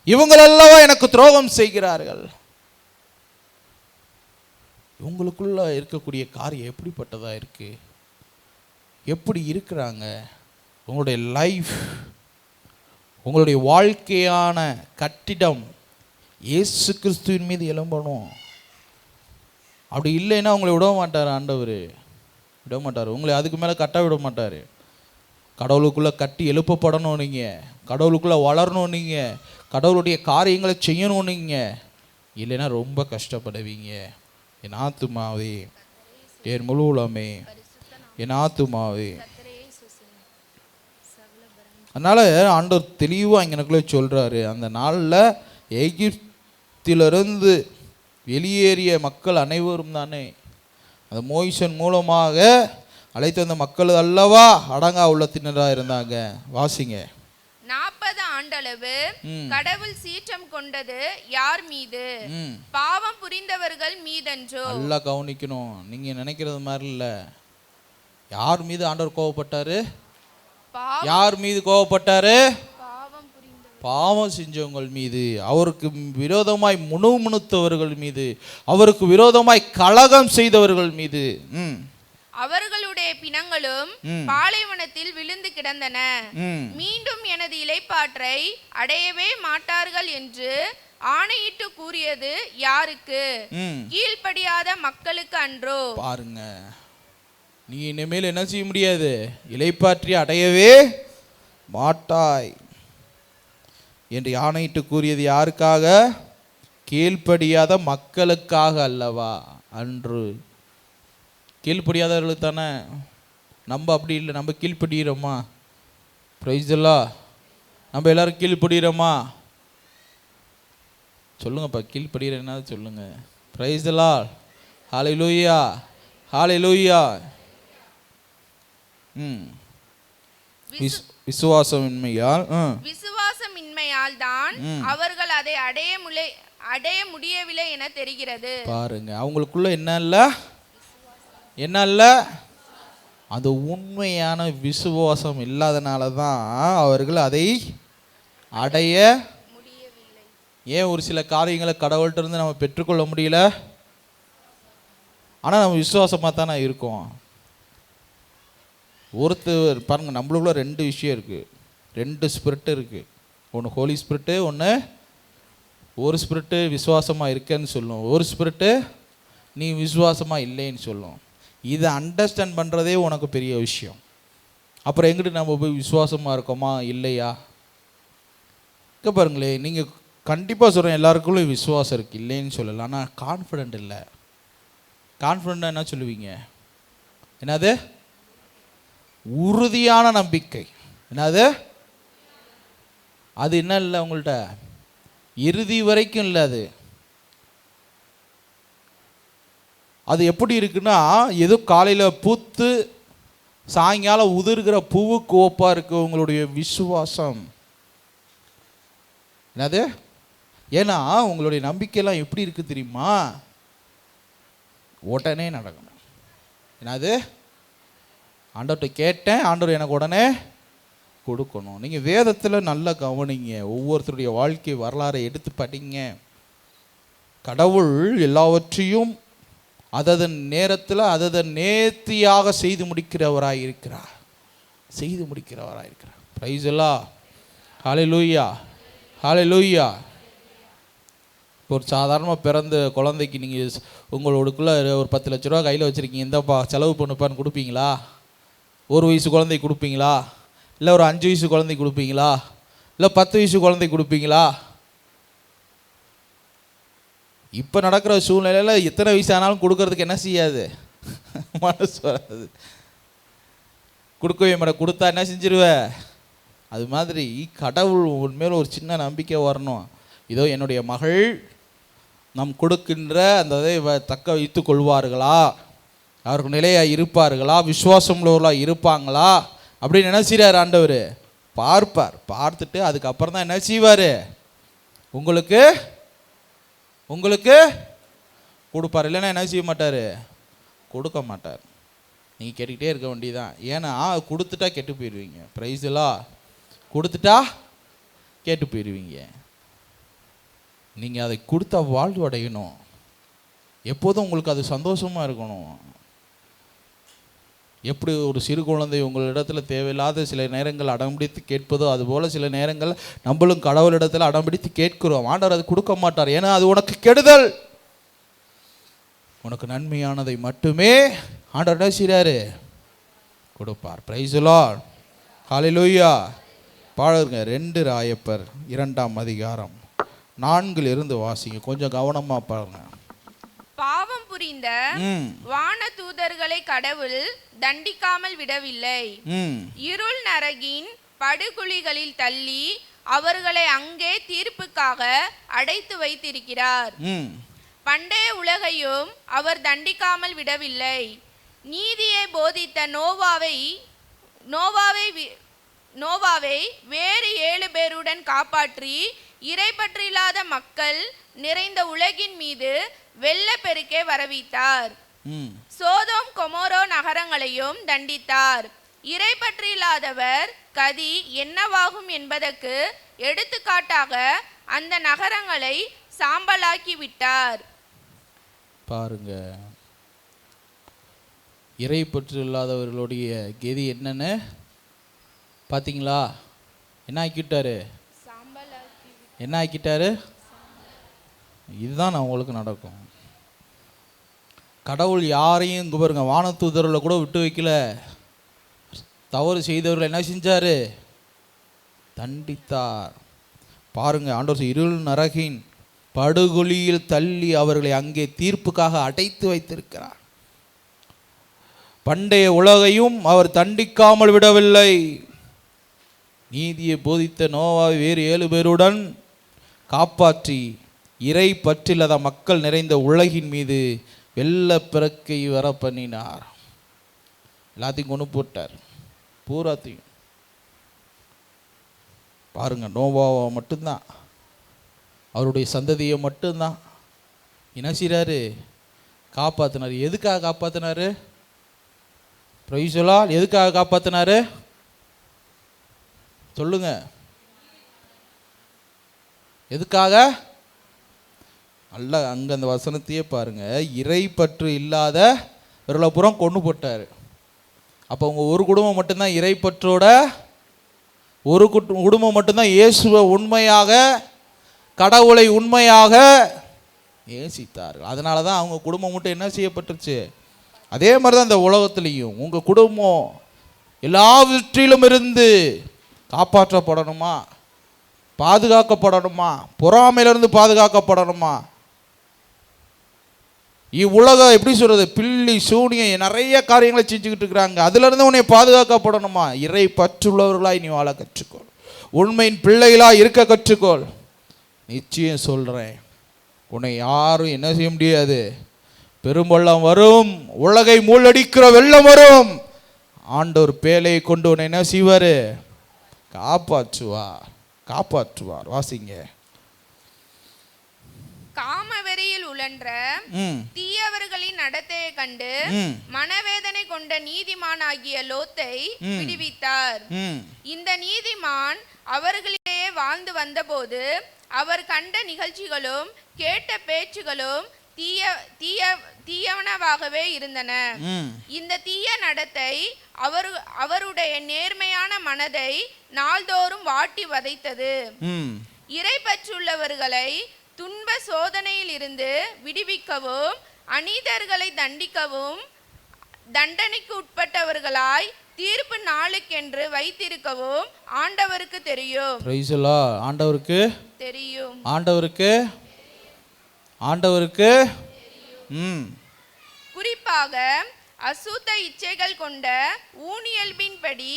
இவங்களல்லவா எனக்கு துரோகம் செய்கிறார்கள். இவங்களுக்குள்ள இருக்கக்கூடிய காரியம் எப்படிப்பட்டதா இருக்கு, எப்படி இருக்கிறாங்க, உங்களுடைய லைஃப், உங்களுடைய வாழ்க்கையான கட்டிடம் இயேசு கிறிஸ்துவின் மீது எழும்பணும். அப்படி இல்லைன்னா உங்களை விட மாட்டார் ஆண்டவர், விட மாட்டார். உங்களை அதுக்கு மேலே கட்ட விட மாட்டார். கடவுளுக்குள்ளே கட்டி எழுப்பப்படணும், நீங்கள் கடவுளுக்குள்ளே வளரணும், நீங்கள் கடவுளுடைய காரியங்களை செய்யணும். நீங்கள் இல்லைன்னா ரொம்ப கஷ்டப்படுவீங்க. என் ஆத்துமாவே, என் முழு உலகமே, என் ஆத்துமாவே. அதனால் ஆண்டவர் தெளிவாக எனக்குள்ளே சொல்கிறாரு, அந்த நாளில் எகிப்திலிருந்து வெளியேறிய மக்கள் அனைவரும் தானே, அந்த மோய்சன் மூலமாக அழைத்து வந்த மக்கள் அல்லவா அடங்கா உள்ளத்தினராக இருந்தாங்க. வாசிங்க. 40 ஆண்டளவு கடவுள் சீற்றம் கொண்டது யார் மீது? பாவம் புரிந்தவர்கள் மீதென்றோ? நல்லா கவனிக்கணும், நீங்க நினைக்கிறது மாதிரி இல்ல. யார் மீது ஆண்டவர் கோபப்பட்டாரு? யார் மீது கோபப்பட்டாரு? பாவம் செஞ்சவங்கள் மீது, அவருக்கு விரோதமாய் முணுமுணுத்தவர்கள் மீது, அவருக்கு விரோதமாய் கலகம் செய்தவர்கள் மீது அவர்களுடைய பிணங்களும் பாலைவனத்தில் விழுந்து கிடந்தன. மீண்டும் எனது இளைப்பாற்றை அடையவே மாட்டார்கள் என்று ஆணையிட்டு கூறியது யாருக்கு? கீழ்ப்படியாத மக்களுக்கு அன்றோ? பாருங்க, நீ இனிமேல் என்ன செய்ய முடியாது, இளைப்பாற்றி அடையவே மாட்டாய் என்று ஆணையிட்டு கூறியது யாருக்காக? கீழ்ப்படியாத மக்களுக்காக அல்லவா? அன்று கீழ்ப்படியாதவர்களுக்கு தானே. நம்ம அப்படி இல்லை, நம்ம கீழ்ப்படுகிறோமா? பிரைஸ் எல்லாம் நம்ம எல்லாரும் கீழ்ப்படுகிறோமா? சொல்லுங்கப்பா, கீழ்ப்படுகிறேன்னா சொல்லுங்க. பிரைஸ் எல்லாம். ஹல்லேலூயா, ஹல்லேலூயா. விசுவாசமின்மையால் தான் அவர்கள் அதை அடைய முடியவில்லை என தெரிகிறது. பாருங்க, அவங்களுக்குள்ள என்ன இல்ல, அது உண்மையான விசுவாசம் இல்லாதனால தான் அவர்கள் அதை அடைய முடியவில்லை. ஏன் ஒரு சில காரியங்களை கடவுள்கிட்ட இருந்து நம்ம பெற்றுக்கொள்ள முடியல? ஆனால் நம்ம விசுவாசமாக தானே இருக்கோம். ஒருத்தர் பாருங்க, நம்மளுக்குள்ள 2 விஷயம் இருக்குது, 2 ஸ்பிரிட் இருக்குது. ஒன்று ஹோலி ஸ்பிரிட்டு, ஒரு ஸ்பிரிட்டு விசுவாசமாக இருக்கேன்னு சொல்லும், ஒரு ஸ்பிரிட்டு நீ விசுவாசமாக இல்லைன்னு சொல்லும். இதை அண்டர்ஸ்டாண்ட் பண்ணுறதே உனக்கு பெரிய விஷயம். அப்புறம் எங்கிட்ட நம்ம போய் விசுவாசமாக இருக்கோமா இல்லையா? இங்கே பாருங்களேன், நீங்கள் கண்டிப்பாக சொல்கிறேன், எல்லாருக்குள்ளே விசுவாசம் இருக்குது, இல்லைன்னு சொல்லலை. ஆனால் கான்ஃபிடென்ட் இல்லை. கான்ஃபிடென்ட்டாக என்ன சொல்லுவீங்க? என்னது? உறுதியான நம்பிக்கை. என்னது? அது என்ன இல்லை உங்கள்கிட்ட? இறுதி வரைக்கும் இல்லை. அது எப்படி இருக்குன்னா, ஏதோ காலையில் பூத்து சாயங்காலம் உதிர்கிற பூவுக்கு ஒப்பாக இருக்கு உங்களுடைய விசுவாசம். என்னது? ஏன்னா உங்களுடைய நம்பிக்கையெல்லாம் எப்படி இருக்கு தெரியுமா? உடனே நடக்கணும். என்னது? ஆண்டவர்கிட்ட கேட்டேன், ஆண்டவர் எனக்கு உடனே கொடுக்கணும். நீங்கள் வேதத்தில் நல்லா கவனிங்க, ஒவ்வொருத்தருடைய வாழ்க்கை வரலாறை எடுத்து படிங்க. கடவுள் எல்லாவற்றையும் அதன் நேரத்தில் அதன் நேர்த்தியாக செய்து முடிக்கிறவராக இருக்கிறார். பிரைஸ் எல்லாம். ஹல்லேலூயா, ஹல்லேலூயா. ஒரு சாதாரணமாக பிறந்த குழந்தைக்கு நீங்கள் உங்களோடக்குள்ளே ஒரு 10 லட்ச ரூபா கையில் வச்சுருக்கீங்க, இந்தப்பா செலவு பண்ணுப்பான்னு கொடுப்பீங்களா? 1 வயசு குழந்தைக்கு கொடுப்பீங்களா? இல்லை ஒரு 5 வயசு குழந்தைக்கு கொடுப்பீங்களா? இல்லை 10 வயசு குழந்தைக்கு கொடுப்பீங்களா? இப்போ நடக்கிற சூழ்நிலையில் எத்தனை வயசு ஆனாலும் கொடுக்கறதுக்கு என்ன செய்யாது, மனசு வராது. கொடுக்கவே மாட்டேன். கொடுத்தா என்ன செஞ்சிருவேன்? அது மாதிரி கடவுள் உண்மையில ஒரு சின்ன நம்பிக்கை வரணும். இதோ என்னுடைய மகள் நம் கொடுக்கின்ற அந்த இதை தக்க வைத்து கொள்வார்களா, அவருக்கு நிலையாக இருப்பார்களா, விசுவாசம் உள்ளவர்களாக இருப்பாங்களா அப்படின்னு என்ன செய்கிறார் ஆண்டவர்? பார்ப்பார். பார்த்துட்டு அதுக்கப்புறம் தான் என்ன செய்வார்? உங்களுக்கு கொடுப்பார். இல்லைன்னா என்ன செய்ய மாட்டார்? கொடுக்க மாட்டார். நீங்கள் கேட்டுக்கிட்டே இருக்க வேண்டியதான். ஏன்னா கொடுத்துட்டா கெட்டு போயிடுவீங்க. ப்ரைஸ்லாம் கொடுத்துட்டா கேட்டு போயிடுவீங்க. நீங்கள் அதை கொடுத்தா வாழ்வு அடையணும். எப்போதும் உங்களுக்கு அது சந்தோஷமாக இருக்கணும். எப்படி ஒரு சிறு குழந்தை உங்களிடத்தில் தேவையில்லாத சில நேரங்கள் அடம்பிடித்து கேட்பதோ அதுபோல் சில நேரங்கள் நம்மளும் கடவுளிடத்தில் அடம்பிடித்து கேட்கிறோம். ஆண்டவர் அது கொடுக்க மாட்டார். ஏன்னா அது உனக்கு கெடுதல். உனக்கு நன்மையானதை மட்டுமே ஆண்டவர் என்ன செய்கிறாரு? கொடுப்பார். Praise the Lord. ஹல்லேலூயா. பாருங்க 2 ராயப்பர் 2ஆம் அதிகாரம் 4 வாசிங்க. கொஞ்சம் கவனமா பாருங்க. பாவம் புரிந்த வான தூதர்களை கடவுள் தண்டிக்காமல் விடவில்லை. இருள் நரகின் படுகுழிகளில் தள்ளி அவர்களை அங்கே தீர்ப்புக்காக அடைத்து வைத்திருக்கிறார். பண்டைய உலகையும் அவர் தண்டிக்காமல் விடவில்லை. நீதியை போதித்த நோவாவை வேறு 7 பேருடன் காப்பாற்றி இறைப்பற்றில்லாத மக்கள் நிறைந்த உலகின் மீது வெள்ளப்பெருக்கே வரவித்தார். சோதோம் கொமோரோ நகரங்களையும் தண்டித்தார். இறை பற்றில்லாதவர் கதி என்னவாகும் என்பதற்கு எடுத்துக்காட்டாக அந்த நகரங்களை சாம்பலாக்கி விட்டார். பாருங்க, இறை பற்று இல்லாதவர்களுடைய கதி என்னன்னு பார்த்தீங்களா? என்ன ஆக்கிட்டாரு? என்ன ஆக்கிட்டாரு? இதுதான் உங்களுக்கு நடக்கும். கடவுள் யாரையும் இங்கே பாருங்க, வானதூதர்களை கூட விட்டு வைக்கல. தவறு செய்தவர்களை என்ன செஞ்சாரு? தண்டித்தார். பாருங்க, ஆண்டவர் இருள் நரகின் படுகொலியில் தள்ளி அவர்களை அங்கே தீர்ப்புக்காக அடைத்து வைத்திருக்கிறார். பண்டைய உலகையும் அவர் தண்டிக்காமல் விடவில்லை. நீதியை போதித்த நோவாவை வேறு 7 பேருடன் காப்பாற்றி இறை பற்றில்லாத மக்கள் நிறைந்த உலகின் மீது வெள்ளப்பிறக்கை வர பண்ணினார். எல்லாத்தையும் கொண்டு போட்டார், பூராத்தையும். பாருங்க, நோவாவை மட்டும்தான், அவருடைய சந்ததியை மட்டும்தான் என்ன செய்கிறாரு? காப்பாற்றினார். எதுக்காக காப்பாற்றினாரு? பிரைசலா, எதுக்காக காப்பாற்றினாரு? சொல்லுங்க, எதுக்காக? அல்ல, அங்கே அந்த வசனத்தையே பாருங்க, இறை பற்று இல்லாத புறம் கொண்டு போட்டார். அப்போ உங்கள் ஒரு குடும்பம் மட்டும்தான் இறை பற்றோட, ஒரு குடும்பம் மட்டும்தான் இயேசுவை உண்மையாக, கடவுளை உண்மையாக நேசித்தார்கள். அதனால தான் அவங்க குடும்பம் மட்டும் என்ன செய்யப்பட்டுருச்சு. அதே மாதிரி தான் இந்த உலகத்துலேயும் உங்கள் குடும்பம் எல்லாவற்றிலும் இருந்து காப்பாற்றப்படணுமா, பாதுகாக்கப்படணுமா, பொறாமையிலிருந்து பாதுகாக்கப்படணுமா? இவ்வுலகம் எப்படி சொல்கிறது, பில்லி சூனியம் நிறைய காரியங்களை செஞ்சுக்கிட்டு இருக்கிறாங்க. அதுலேருந்து உன்னை பாதுகாக்கப்படணுமா? இறை பற்றுள்ளவர்களாய் நீ வாழ கற்றுக்கொள், உண்மையின் பிள்ளைகளாக இருக்க கற்றுக்கொள். நிச்சயம் சொல்கிறேன், உன்னை யாரும் என்ன செய்ய முடியாது. பெரும்பள்ளம் வரும், உலகை மூழ்கடிக்கிற வெள்ளம் வரும், ஆண்டவர் பேழையை கொண்டு உன்னை என்ன செய்வார்? காப்பாற்றுவார், காப்பாற்றுவார். வாசிங்க. காமவெறியில் உழன்ற தீயவர்களின் நடத்தையை கண்டு மனவேதனை கொண்ட நீதிமானாகிய லோத்தை விடுவித்தார். இந்த நீதிமான் அவர்களிடையே வாழ்ந்து வந்தபோது அவர் கண்ட நிகழ்ச்சிகளும் கேட்ட பேச்சுகளும் தீயவனவாகவே இருந்தன. இந்த தீய நடத்தை அவருடைய நேர்மையான மனதை நாள்தோறும் வாட்டி வதைத்தது. இறை பற்றுள்ளவர்களை துன்ப சோதனையில் இருந்து விடுவிக்கவும், அநீதர்களை தண்டிக்கவும், தண்டனைக்கு உட்பட்டவர்களாய் தீர்ப்பு நாளுக்கென்று வைத்திருக்கவும் ஆண்டவருக்கு தெரியும். ஆண்டவருக்கு தெரியும், ஆண்டவருக்கு ஆண்டவருக்கு குறிப்பாக அசுத்த இச்சைகள் கொண்ட ஊனியல்பின்படி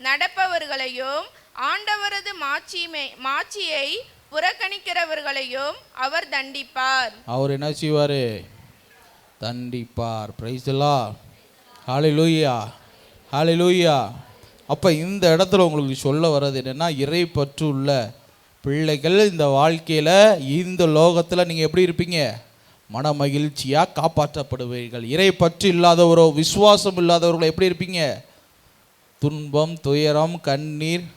நடப்பவர்களையும் ஆண்டவரது மாட்சியை புறக்கணிக்கிறவர்களையும் அவர் தண்டிப்பார். அவர் என்ன செய்வார்? தண்டிப்பார். Praise the Lord. Hallelujah, hallelujah. அப்போ இந்த இடத்துல உங்களுக்கு சொல்ல வர்றது என்னென்னா, இறை பற்று உள்ள பிள்ளைகள் இந்த வாழ்க்கையில், இந்த லோகத்தில் நீங்கள் எப்படி இருப்பீங்க? மன மகிழ்ச்சியாக காப்பாற்றப்படுவீர்கள். இறை பற்று இல்லாதவரோ, விசுவாசம் இல்லாதவர்களோ எப்படி இருப்பீங்க? துன்பம், துயரம், கண்ணீர்,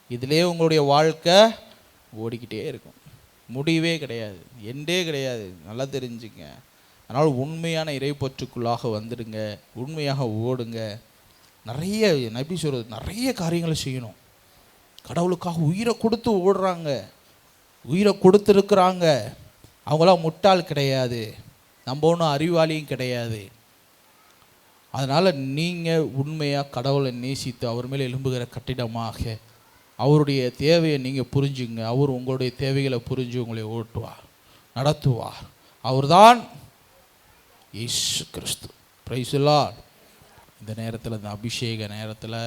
இதிலே உங்களுடைய வாழ்க்கை ஓடிக்கிட்டே இருக்கும், முடிவே கிடையாது, எண்டே கிடையாது. நல்லா தெரிஞ்சுங்க. அதனால் உண்மையான இறைப்பற்றுக்குள்ளாக வந்துடுங்க, உண்மையாக ஓடுங்க. நிறைய நபி சொல்கிறது, நிறைய காரியங்களை செய்யணும். கடவுளுக்காக உயிரை கொடுத்து ஓடுறாங்க, உயிரை கொடுத்துருக்குறாங்க. அவங்களாம் முட்டாள் கிடையாது, நம்ம ஒன்றும் அறிவாளியும் கிடையாது. அதனால் நீங்கள் உண்மையாக கடவுளை நேசித்து அவர் மேலே எழும்புகிற கட்டிடமாக அவருடைய தேவையை நீங்கள் புரிஞ்சுங்க. அவர் உங்களுடைய தேவைகளை புரிஞ்சு உங்களை ஓட்டுவார், நடத்துவார். அவர்தான் இயேசு கிறிஸ்து. Price the Lord. இந்த நேரத்தில், இந்த அபிஷேக நேரத்தில்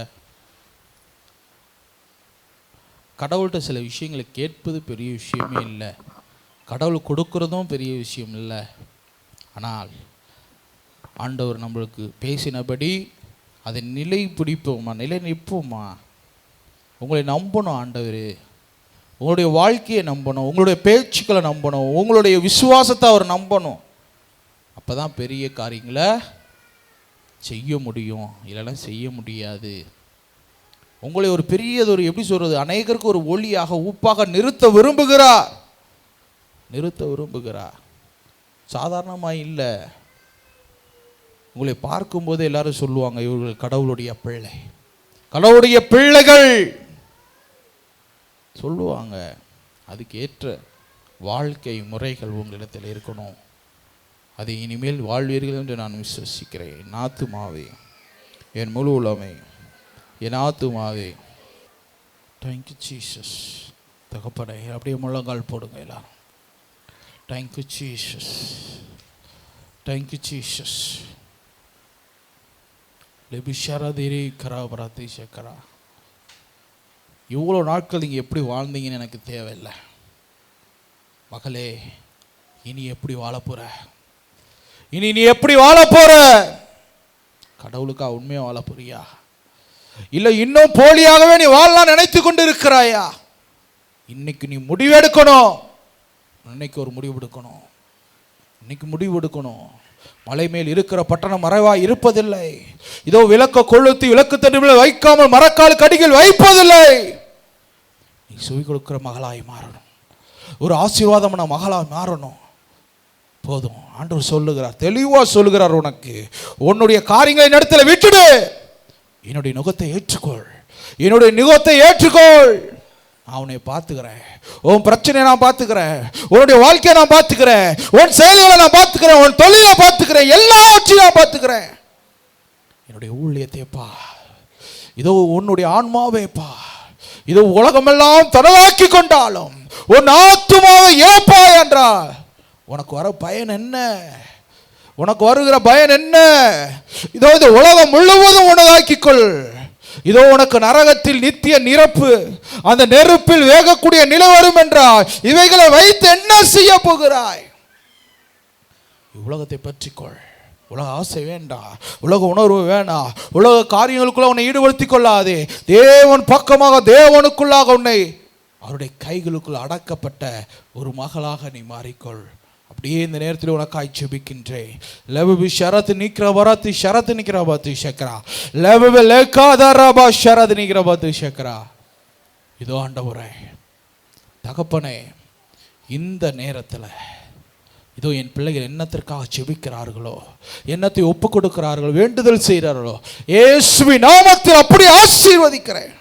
கடவுள்கிட்ட சில விஷயங்களை கேட்பது பெரிய விஷயமே இல்லை, கடவுள் கொடுக்குறதும் பெரிய விஷயம் இல்லை. ஆனால் ஆண்டவர் நம்மளுக்கு பேசினபடி அதை நிலை பிடிப்போமா, நிலை நிற்போமா? உங்களை நம்பணும் ஆண்டவர், உங்களுடைய வாழ்க்கையை நம்பணும், உங்களுடைய பேச்சுக்களை நம்பணும், உங்களுடைய விசுவாசத்தை அவர் நம்பணும். அப்போ தான் பெரிய காரியங்களை செய்ய முடியும், இல்லைன்னா செய்ய முடியாது. உங்களை ஒரு பெரியதொரு எப்படி சொல்றது, அநேகருக்கு ஒரு ஒளியாக உப்பாக நிறுத்த விரும்புகிறார். சாதாரணமாக இல்லை. உங்களை பார்க்கும்போது எல்லாரும் சொல்லுவாங்க, இவர்கள் கடவுளுடைய பிள்ளை, கடவுளுடைய பிள்ளைகள் சொல்லுவாங்க. அதுக்கு ஏற்ற வாழ்க்கை முறைகள் உங்களிடத்தில் இருக்கணும். அதை இனிமேல் வாழ்வீர்கள் என்று நான் விசுவசிக்கிறேன். என் ஆத்துமாவே, என் முழு உலகமே, என் ஆத்துமாவே, தேங்க்யூ ஜீசஸ். தகப்பனே, அப்படியே முழங்கால் போடுங்க எல்லாரும். Thank you Jesus, thank you Jesus. லெபிஷரதிரி கராபராதி சக்கரா. இவ்வளோ நாட்கள் நீங்கள் எப்படி வாழ்ந்தீங்கன்னு எனக்கு தேவையில்லை. மகளே, இனி எப்படி வாழப்போற? இனி நீ எப்படி வாழப்போற? கடவுளுக்கா உண்மையா வாழ போறியா, இல்லை இன்னும் போலியாகவே நீ வாழலாம் நினைத்து கொண்டு இருக்கிறாயா? இன்னைக்கு நீ முடிவெடுக்கணும். இன்னைக்கு ஒரு முடிவெடுக்கணும். இன்னைக்கு முடிவெடுக்கணும். மலை மேல் இருக்கிற பட்டணம் மறைவாய் இருப்பதில்லை. இதோ விளக்க கொளுத்தி விளக்கு தண்டு வைக்காமல் மரக்கால் கடிகள் வைப்பதில்லை. நீ சுவை கொடுக்கிற மகளாய் மாறணும். ஒரு ஆசீர்வாதமான மகளாய் மாறணும். போதும். ஆண்டவர் சொல்லுகிறார், தெளிவா சொல்லுகிறார், உனக்கு உன்னுடைய காரியங்களை இடத்துல விட்டுடு. என்னுடைய நுகத்தை ஏற்றுக்கொள், என்னுடைய நுகத்தை ஏற்றுக்கொள். நான் உன்னை பார்த்துக்கிறேன். உன் பிரச்சனையை நான் பார்த்துக்கிறேன். உன்னுடைய வாழ்க்கையை நான் பார்த்துக்கிறேன். உன் செயல்களை நான் பார்த்துக்கிறேன். உன் தொழிலை பார்த்துக்கிறேன். எல்லாவற்றையும் நான் பார்த்துக்கிறேன். என்னுடைய ஊழியத்தைப்பா, இதோ உன்னுடைய ஆன்மாவேப்பா, இதோ உலகமெல்லாம் தனதாக்கி கொண்டாலும் உன் ஆத்துமாவை இழப்பாய் என்றால் உனக்கு வர பயன் என்ன? உனக்கு வருகிற பயன் என்ன? இதோ இந்த உலகம் முழுவதும் உனதாக்கிக்கொள். இதோ உனக்கு நரகத்தில் நித்திய நிரப்பு, அந்த நெருப்பில் வேகக்கூடிய நிலை வரும் என்றால் இவைகளை வைத்து என்ன செய்ய போகிறாய்? உலகத்தை பற்றிக்கொள். உலக ஆசை வேண்டாம், உலக உணர்வு வேண்டாம், உலக காரியங்களுக்குள்ள உன்னை ஈடுபடுத்திக் கொள்ளாதே. தேவன் பக்கமாக, தேவனுக்குள்ளாக உன்னை அவருடைய கைகளுக்குள் அடக்கப்பட்ட ஒரு மகளாக நீ மாறிக்கொள். அப்படியே இந்த நேரத்தில் உனக்காய் ஜெபிக்கின்றேன். லெவபி ஷரத் நிக்கிற வரத்தி ஷரத் நிக்கிற பாத்து ஷக்கரா லெவபி லேகாதரபா ஷரத் நிக்கிற பாத்து ஷக்கரா. இதோ ஆண்டவரே, தகப்பனே, இந்த நேரத்தில் இதோ என் பிள்ளைகள் என்னத்திற்காக ஜெபிக்கிறார்களோ, என்னத்தை ஒப்பு கொடுக்கிறார்களோ, வேண்டுதல் செய்கிறார்களோ, இயேசுவின் நாமத்தில் அப்படி ஆசீர்வதிக்கிறேன்.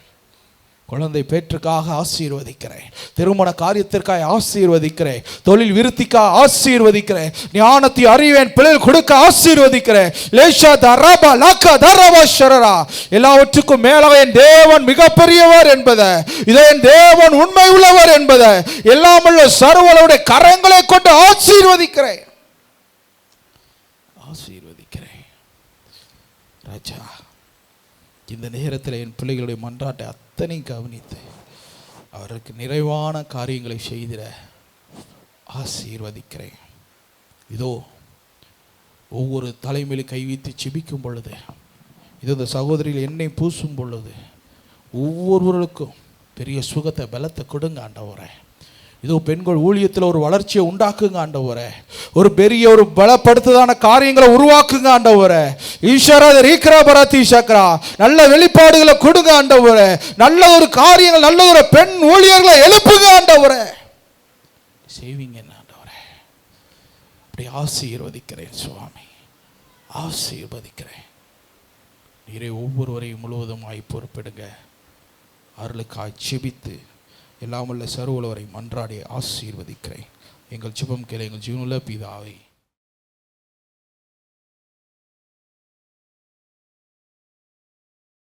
குழந்தை பேற்றுக்காக ஆசீர்வதிக்கிறேன். திருமண காரியத்திற்காக ஆசீர்வதிக்கிறேன். தொழில் விருத்திக்காக ஆசீர்வதிக்கிறேன். ஞானத்தை அறிவேன் பிள்ளைகள் கொடுக்க ஆசீர்வதிக்கிறேன். லேஷா தரபா லக்கா தரபா ஷரரா. எல்லாவற்றுக்கும் மேலாக என் தேவன் மிகப்பெரியவர் என்பதை, இதோ என் தேவன் உண்மை உள்ளவர் என்பதை எல்லாமுள்ள சர்வலுடைய கரங்களை கொண்டு ஆசீர்வதிக்கிறேன். ராஜா, இந்த நேரத்தில் என் பிள்ளைகளுடைய மன்றாட்டை அத்தனை கவனித்து அவருக்கு நிறைவான காரியங்களை செய்திட ஆசீர்வதிக்கிறேன். இதோ ஒவ்வொரு தலைமையில கை வைத்து செபிக்கும் பொழுது, இதோ இந்த சகோதரிகள் எண்ணெய் பூசும் பொழுது ஒவ்வொருவருக்கும் பெரிய சுகத்தை பலத்தை கொடுங்க ஆண்டவரே. இதோ பெண்கள் ஊழியத்தில் ஒரு வளர்ச்சியை உண்டாக்குங்க ஆண்டவரே. ஒரு பெரிய ஒரு பலப்படுத்ததான காரியங்களை உருவாக்குங்க ஆண்டவரே. ஈஸ்வரா ரீக்ரா பராத்தி சக்ரா, நல்ல வெளிப்பாடுகளை கொடுங்க ஆண்டவரே. நல்ல ஒரு காரியங்கள், நல்ல ஒரு பெண் ஊழியர்களை எழுப்புங்க ஆண்டவரே. செய்வீங்க ஆண்டவரே. அப்படி ஆசீர்வதிக்கிறேன் சுவாமி, ஆசீர்வதிக்கிறேன். நீரே ஒவ்வொருவரையும் முழுவதுமாய் பொறுப்பெடுங்க. அருளுக்காய் செபித்து எல்லாமுள்ள சர்வலவரை மன்றாடி ஆசீர்வதிக்கிறேன். எங்கள் ஜெபம் கேளு எங்கள் ஜீவனுள்ள பிதாவே.